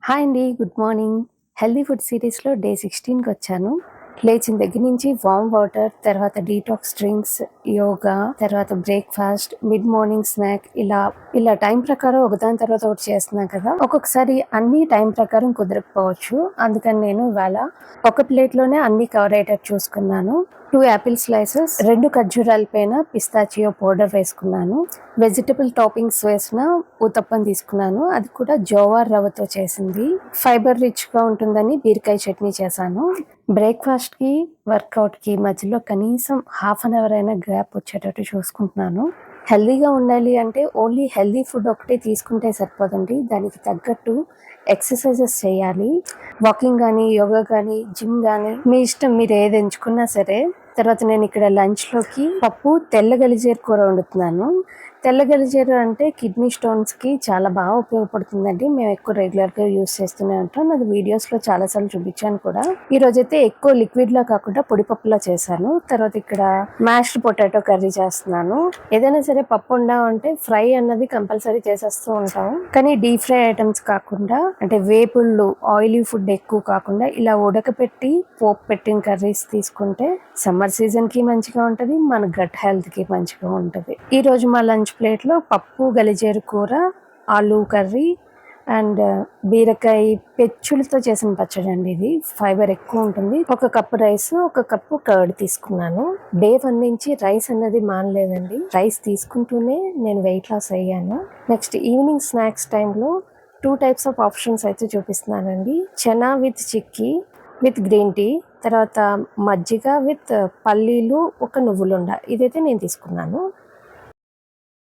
Hi అండి. Good morning. Healthy food సిరీస్‌లో day 16కి వచ్చాను. లేచిన దగ్గర నుంచి వార్మ్ వాటర్, తర్వాత డీటాక్స్ డ్రింక్స్, యోగా, తర్వాత బ్రేక్‌ఫాస్ట్, మిడ్ మార్నింగ్ స్నాక్ ఇలా టైం ప్రకారం ఒకదాని తర్వాత ఒకటి చేస్తున్నాను కదా! ఒక్కొక్కసారి అన్నీ టైం ప్రకారం కుదరకపోవచ్చు. అందుకని నేను ఇవాళ ఒక ప్లేట్‌లోనే అన్నీ కవర్ అయ్యేటట్టు చూసుకున్నాను. 2 యాపిల్ స్లైసెస్, 2 ఖర్జూరాల పైన పిస్తాచియో పౌడర్ వేసుకున్నాను. వెజిటబుల్ టాపింగ్స్ వేసిన ఊతప్పం తీసుకున్నాను. అది కూడా జోవార్ రవ్వతో చేసింది. ఫైబర్ రిచ్‌గా ఉంటుందని బీరకాయ చట్నీ చేశాను. బ్రేక్‌ఫాస్ట్‌కి, వర్కౌట్‌కి మధ్యలో కనీసం హాఫ్ అన్ అవర్ అయినా గ్యాప్ వచ్చేటట్టు చూసుకుంటున్నాను. హెల్తీగా ఉండాలి అంటే ఓన్లీ హెల్తీ ఫుడ్ ఒకటే తీసుకుంటే సరిపోదండి. దానికి తగ్గట్టు ఎక్సర్సైజెస్ చేయాలి. వాకింగ్ కానీ, యోగా కానీ, జిమ్ కానీ మీ ఇష్టం, మీరు ఏది ఎంచుకున్నా సరే. తర్వాత నేను ఇక్కడ లంచ్లోకి పప్పు, తెల్ల గలిజేరు కూర వండుతున్నాను. తెల్ల గలిజేరు అంటే కిడ్నీ స్టోన్స్కి చాలా బాగా ఉపయోగపడుతుందండి. మేము ఎక్కువ రెగ్యులర్గా యూస్ చేస్తూనే ఉంటాం. అది వీడియోస్లో చాలాసార్లు చూపించాను కూడా. ఈరోజైతే ఎక్కువ లిక్విడ్లా కాకుండా పొడిపప్పులా చేశాను. తర్వాత ఇక్కడ మ్యాష్డ్ పొటాటో కర్రీ చేస్తున్నాను. ఏదైనా సరే పప్పు వండామంటే ఫ్రై అన్నది కంపల్సరీ చేసేస్తూ ఉంటాం. కానీ డీప్ ఫ్రై ఐటమ్స్ కాకుండా, అంటే వేపుళ్ళు, ఆయిలీ ఫుడ్ ఎక్కువ కాకుండా ఇలా ఉడకపెట్టి పోపు పెట్టిన కర్రీస్ తీసుకుంటే సమ్మర్ సీజన్కి మంచిగా ఉంటుంది, మన గట్ హెల్త్కి మంచిగా ఉంటుంది. ఈరోజు మా లంచ్ ప్లేట్లో పప్పు, గలిజేరు కూర, ఆలూ కర్రీ అండ్ బీరకాయ పెచ్చులతో చేసిన పచ్చడి అండి. ఇది ఫైబర్ ఎక్కువ ఉంటుంది. 1 కప్పు రైస్, 1 కప్పు కర్డ్ తీసుకున్నాను. డే 1 నుంచి రైస్ అన్నది మానలేదండి. రైస్ తీసుకుంటూనే నేను వెయిట్ లాస్ అయ్యాను. నెక్స్ట్ ఈవినింగ్ స్నాక్స్ టైంలో 2 టైప్స్ ఆఫ్ ఆప్షన్స్ అయితే చూపిస్తున్నానండి. Chana with chikki with green tea, తర్వాత మజ్జిగ విత్ పల్లీలు, 1 నువ్వులుండ. ఇదైతే నేను తీసుకున్నాను.